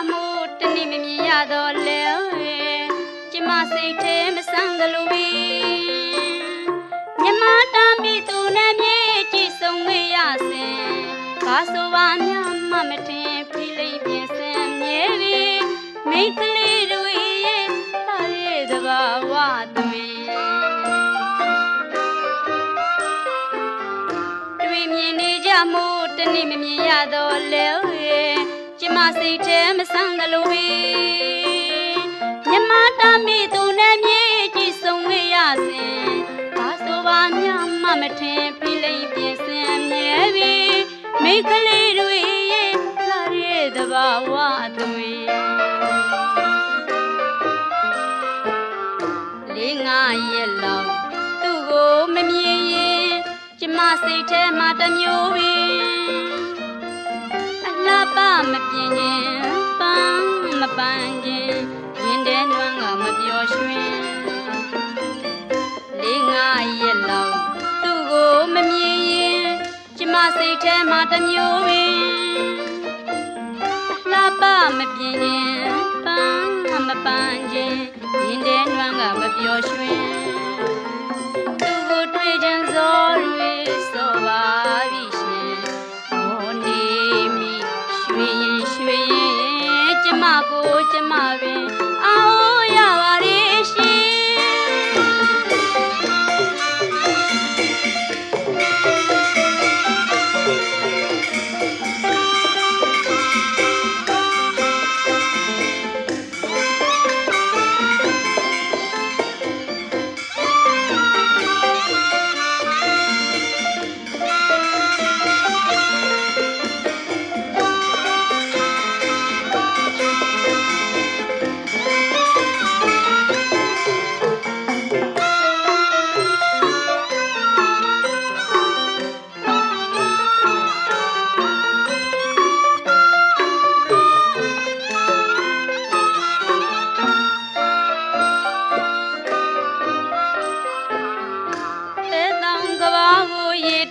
မှုတနေ့မမြင်ရတော့လေကျမစိတ်ထဲမဆန်းသလိုပဲမြမတာမိသူနဲ့မြေကြည့်ဆုံးခဲ့ရစဉ်ဘာဆိုပါများမမထင်ဖိလိမ့်ပြင်စင်မြဲပြီမိတ်ကလေးတွေရဲ့လာရဲ့တဘာဝသွင်တွေ့မြင်နေကြမှုတနေ့မမြင်ရတော့လေကျမစိတ်ထဲမဆန်းသလိုပဲမြမတာမိသူနဲ့မြေကြည့်ဆုံးခဲ့ရစဉ်ဘာဆိုပါများမမထင်ဖိလိမ့်ပြင်စင်မြဲပြီမိတ်ကလေးတွေရဲ့လာရဲ့တဘာဝသွင်လေးငါရဲ့လောက်သူ့ကိုမမြင်ရင်ကျမစိတ်ထဲမှာတမျိုးပဲအလားပါမပြင်းခြင်းပန်းမပန်းခြင်းရင်ထဲနွမ်းကမပျော်ရွှင်လေးငါရဲ့လောက်သူ့ကိုမမြင်ရင်ကျမစိတ်ထဲမှာတမျိုးပဲအလားပါမပြင်းခြင်းပန်းမပန်းခြင်းရင်ထဲနွမ်းကမပျော်ရွှင်သူ့ကိုတွေ့ခြင်းစောတွေစောပါပြီရှင်ဟောနေမိရွှေရင်ရွှေရင်ကျမကိုကျမပင်အောင်ရပါရဲ့ရှင်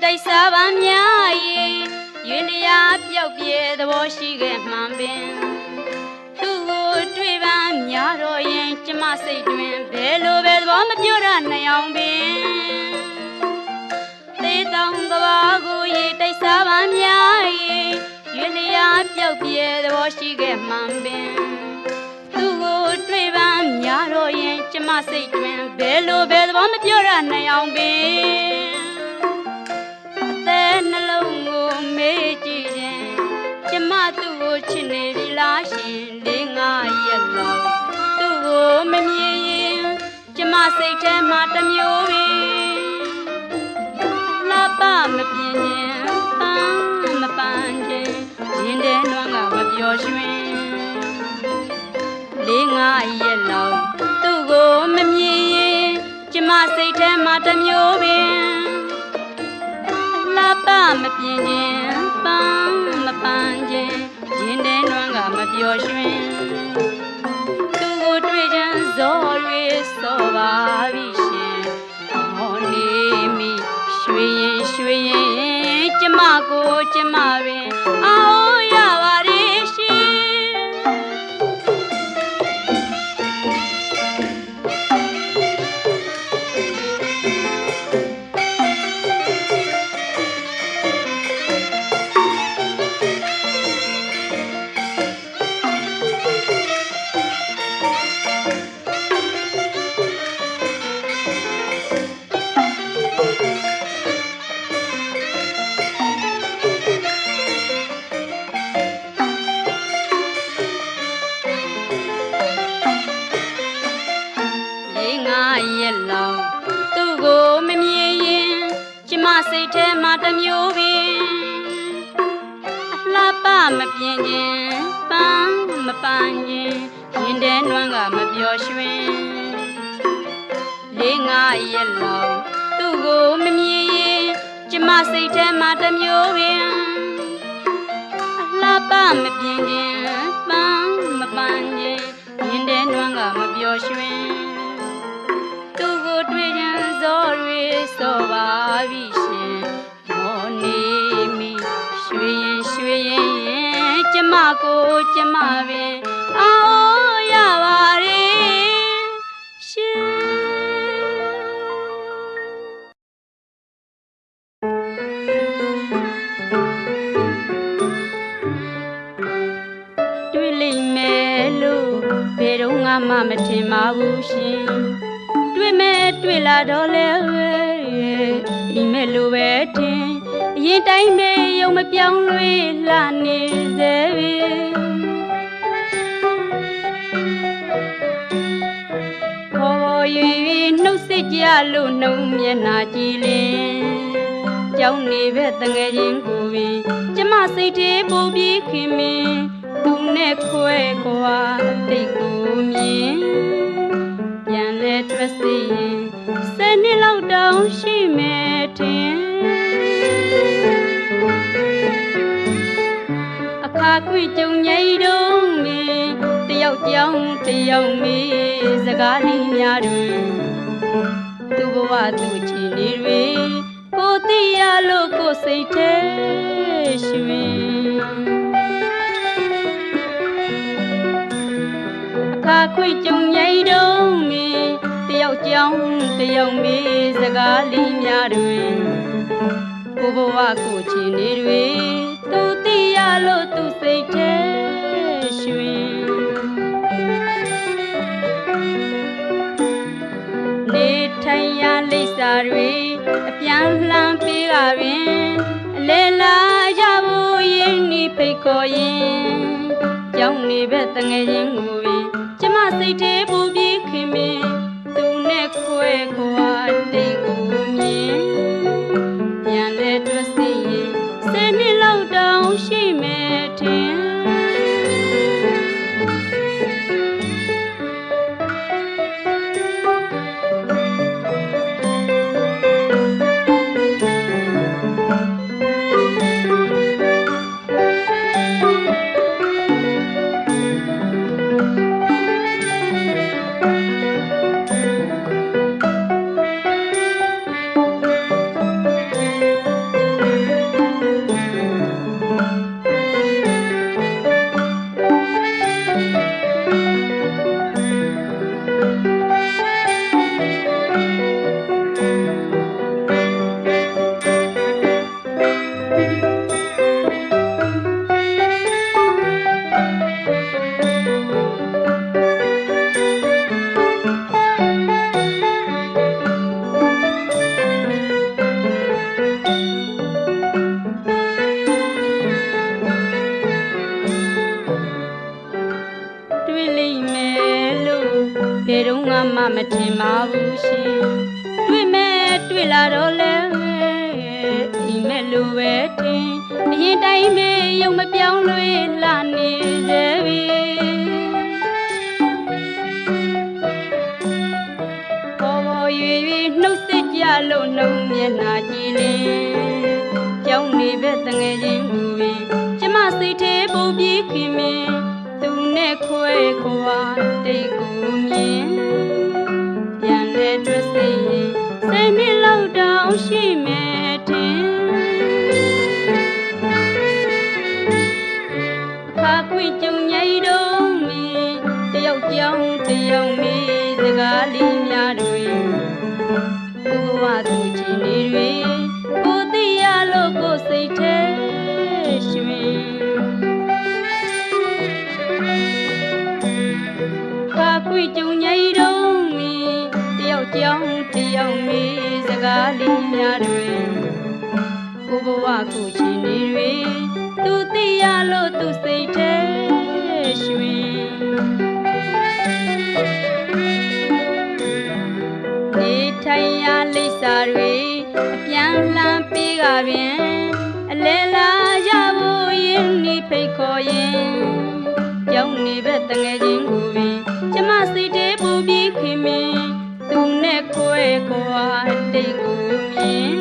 တိုက်စားပါများရဲ့ရွေလျာပျောက်ပြဲသဘောရှိခဲ့မှန်ပင်သူ့ကိုတွေ့ပါများတော့ရင်ကျမစိတ်တွင်ဘယ်လိုပဲသဘောမပြောရနိုင်အောင်ပင်သေတောင်ကဘာကိုရေတိုက်စားပါများရဲ့ရွေလျာပျောက်ပြဲသဘောရှိခဲ့မှန်ပင်သူ့ကိုတွေ့ပါများတော့ရင်ကျမစိတ်တွင်ဘယ်လိုပဲသဘောမပြောရနိုင်အောင်ပင်နှလုံးကိုမေးကြည့်ရင်ကျမသူ့ကိုချစ်နေပြီလားရှင်လေးငါရဲ့လောက်သူ့ကိုမမြင်ရင်ကျမစိတ်ထဲမှာတမျိုးပဲလာပါမပြင်းခြင်းပန်းမပန်းခြင်းရင်ထဲနွမ်းကမပျော်ရွှင်လေးငါရဲ့လောက်သူ့ကိုမမြင်ရင်ကျမစိတ်ထဲမှာတမျိုးပဲလာပါမပြင်းခြင်းပန်းမပန်းခြင်းရင်ထဲနွမ်းကမပျော်ရွှင်သူ့ကိုတွေ့ခြင်းဇော်ရွေစောပါပြီရှင်ဟောနေမိရွှေရင်ရွှေရင်ကျမကိုကျမပင်အောင်ရပါရဲ့ရှင်ရဲ့လောက်သူ့ကိုမမြင်ရင်ကျမစိတ်ထဲမှာတမျိုးပဲအလှပမပြင်းခြင်းပန်းမပန်းခြင်းရင်ထဲနွမ်းကမပျော်ရွှင်လေးငါရဲ့လောက်သူ့ကိုမမြင်ရင်ကျမစိတ်ထဲမှာတမျိုးပဲအလှပမပြင်းခြင်းပန်းမပန်းခြင်းရင်ထဲနွမ်းကမပျော်ရွှင်သူ့ကိုတွေ့ခြင်းဇော်ရွေစောပါပြီရှင်မောနေမိရွှေရင်ရွှေရင်ကျမ ကိုကျမပင်အောင်ရပါတယ်ရှင်တွေ့လိမ့်မယ်လို့ဘယ်တော့မှမထင်ပါဘူးရှင်တွေ့မဲ့တွေ့လာတော့လဲဒီမဲ့လို့ပဲထင်အရင်တိုင်းပဲယုံမပြောင်းလဲလှနေစေပြီခေါ်၍နှုတ်ဆက်ကြလို့နှုံမျက်နှာကြည်လင်ကြောင်းနေပဲတငယ်ချင်းကိုပြီးကျမစိတ်ထဲပူပြီးခင်မင်းသူနဲ့ခွဲကွာတိတ်ကိုမြင်ပြန်လဲတွက်စီရင်10နှစ်လောက်တောင်ရှိမယ်ထင်အခါခွေကြုံငိမ့်တုံးမင်းတယောက်ကြောင်းတယောက်မေးစကားလေးများတွင်သူ့ဘဝသူ့ချီနေတွေကိုသိရလို့ကိုစိတ်ထဲရွှင်အခါခွေကြုံငိမ့်တုံးမင်းတယောက်ကြောင်းတယောက်မေးစကားလေးများတွင်ကိုဘဝကိုချီနေတွေသူသိရလို့သူစိတ်ထဲရွှင်နေထိုင်ရလိပ်စာတွေအပြန်လှန်ပေးကပင်အလဲလာရဖို့ရင်းနှီးဖိတ်ခေါ်ရင်ကြောင်းနေပဲတငယ်ချင်းကိုပင်ကျမစိတ်ထဲပူပြီးခင်မင်းသူနဲ့ခွဲခွာတိတ်ကိုမြင်ပြန်လဲတွက်စီရင်10နှစ်လောက်တောင်ရှိမယ်ထင်ဘယ်တော့မှမထင်ပါဘူးရှင်တွေ့မဲ့တွေ့လာတော့လဲဒီမဲ့လိုပဲထင်အရင်တိုင်းပဲယုံမပြောင်းလဲလှနေစေပြီပေါ်၍နှုတ်ဆက်ကြလို့နှုံမျက်နှာကြည်လင်ကြောင်းနေပဲတငယ်ချင်းကိုပင်ကျမစိတ်ထဲပူပြီးခင်မင်းသူနဲ့ခွဲခွာတိတ်ကိုမြင်ပြန်လဲတွက်စီရင်10နှစ်လောက်တောင်ရှိမယ်ထင်အခါခွေကြုံငိမ့်တုံးမင်းတယောက်ကြောင်းတယောက်မေးစကားလေးများတွင်ကိုဘဝသူချီနေတွေကိုသိရလို့ကိုစိတ်ထဲရွှင်ခွေကြုံငိမ့်တုံးမင်းတယောက်ကြောင်းတယောက်မေးစကားလေးများတွင်ကိုဘဝကိုချီနေတွေသူသိရလို့သူစိတ်ထဲရွှင်နေထိုင်ရလိပ်စာတွေအပြန်လှန်ပေးကပင်အလဲလာရဖို့ရင်းနှီးဖိတ်ခေါ်ရင်ကြောင်းနေပဲတငယ်ချင်းကိုပင်ကျမစိတ်ထဲပူပြီးခင်မင်းသူနဲ့ခွဲခွာတိတ်ကိုမြင်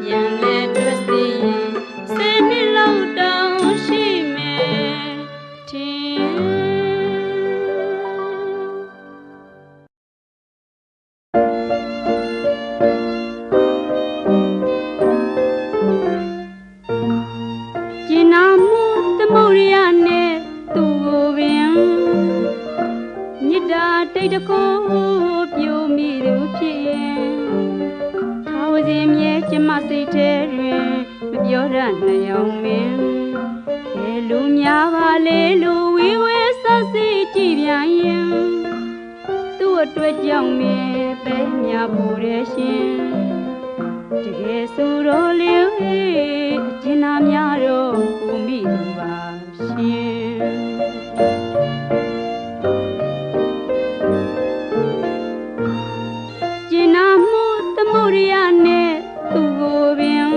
ပြန်လဲတွက်စီရင်10နှစ်လောက်တောင်ရှိမယ်ထင်ကျင်နာမှုသမုဒ္ဒရာ တိတ်တကိုပြိုမိသူဖြစ်ရင်ထာဝစဉ်မြဲကျမစိတ်ထဲတွင်မပြောရနိုင်အောင်မင်းဘယ်လူများပါလေလူဝေဝေဆက်စီကြည့်ပြန်ရင်သူ့အတွက်ကြောင့်မင်းပဲများပူတဲ့ရှင်တကယ်ဆိုတော့လေအကျဉ်းသားများတော့ပူမိသူပါရှင်ကျဉ်းသားမှုသမုဒိယနဲ့သူ့ကိုပင်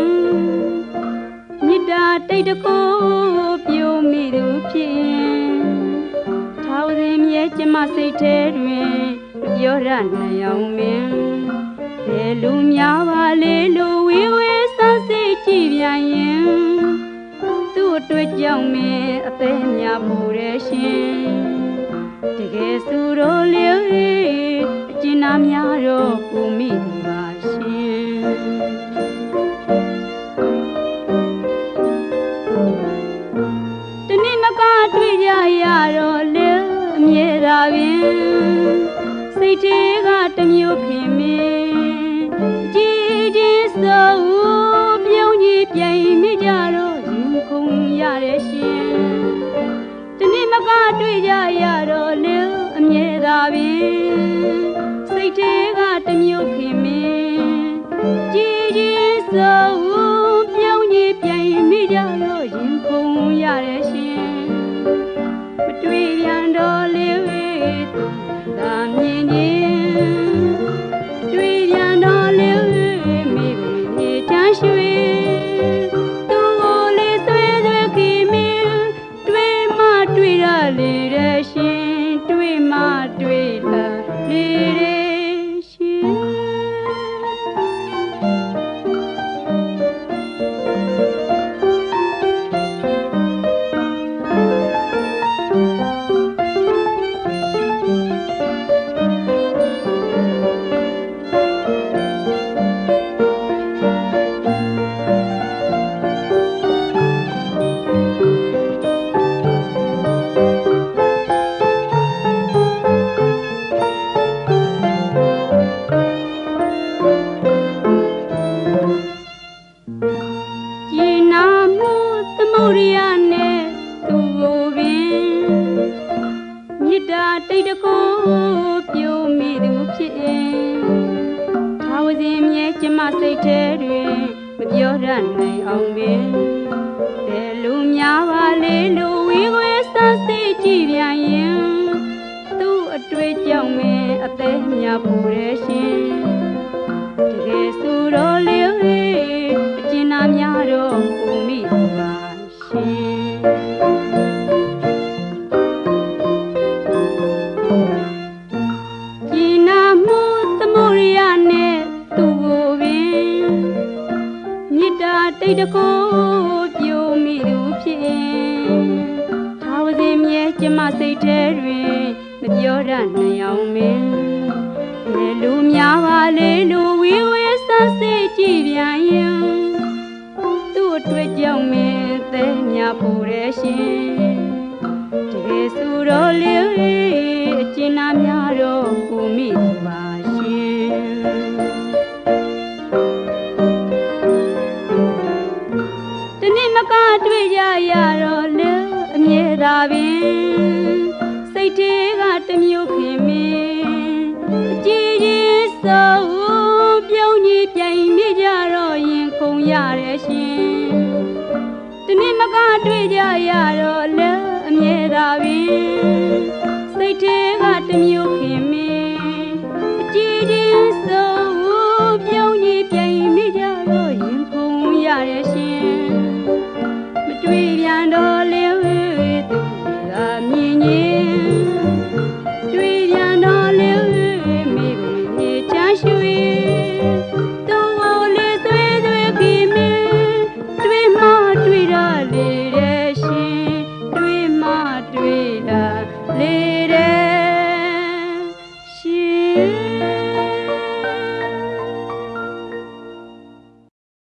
မြစ်တာတိတ်တကိုပြိုမိသူဖြစ်ရင်ထာဝစဉ်မြဲကျမစိတ်ထဲတွင်မပြောရနိုင်အောင်မင်းဘယ်လူများပါလေလူဝေဝေဆက်စိတ်ကြည့်ပြန်ရင်သူ့အတွက်ကြောင့်မင်းအသေးများပူတဲ့ရှင်တကယ်ဆိုတော့လေအကျဉ်းသားများတော့ပူမိသူပါရှင်တနေ့မကတွေ့ကြရတော့လေအမြဲတာပင်စိတ်ထဲကတမျိုးခင်မင်းကြည်ချင်းစိုးပြုံးကြီးပြိုင်မိကြတော့ရင်ခုန်ရတဲ့ရှင်တနေ့မကတွေ့ကြရတော့လေအမြဲတာပင်စိတ်ထဲကတမျိုးခင်မင်းကြည်ချင်းစိုးပြုံးကြီးပြိုင်မိကြတော့ရင်ခုန်ရတဲ့ရှင်မတွေ့ပြန်တော့လေသာမြင်ချင်းတွေ့ပြန်တော့လေမိမိချမ်းရွှေသူ့ကိုလေးဆွေးဆွေးခင်မင်းတွေ့မှတွေ့ရလေတဲ့ရှင်တွေ့မှတွေ့လာလေတဲ့ရှင်တိတ်တကိုပြိုမိသူဖြစ်ရင်ထာဝစဉ်မြဲကျမစိတ်ထဲတွင်မပြောရနိုင်အောင်ပင်ဘယ်လူများပါလေလူဝေဝေဆက်စိတ်ကြည့်ပြန်ရင်သူ့အတွေ့ကြောင့်မင်းအသေးများပူတဲ့ရှင်တကယ်ဆိုတော့လေအကျဉ်းသားများတော့ပူမိသူပါရှင်တိတ်တကိုပြိုမိသူဖြစ်ရင်ထာဝစဉ်မြဲကျမစိတ်ထဲတွင်မပြောရနိုင်အောင်မင်းဘယ်လူများပါလေလူဝေဝေဆက်စိတ်ကြည့်ပြန်ရင်သူ့အတွက်ကြောင့်မင်းသေးများပူတဲ့ရှင်တကယ်ဆိုတော့လေအကျဉ်းသားများတော့ပူမိသူပါရှင်တွေ့ကြရတော့လေအမြဲတာပင်စိတ်ထဲကတမျိုးခင်မင်းအကြည်ကြီးစိုးပြုံးကြီးပြိုင်မိကြတော့ရင်ခုန်ရတဲ့ရှင်တနေ့မကတွေ့ကြရတော့လေအမြဲတာပင်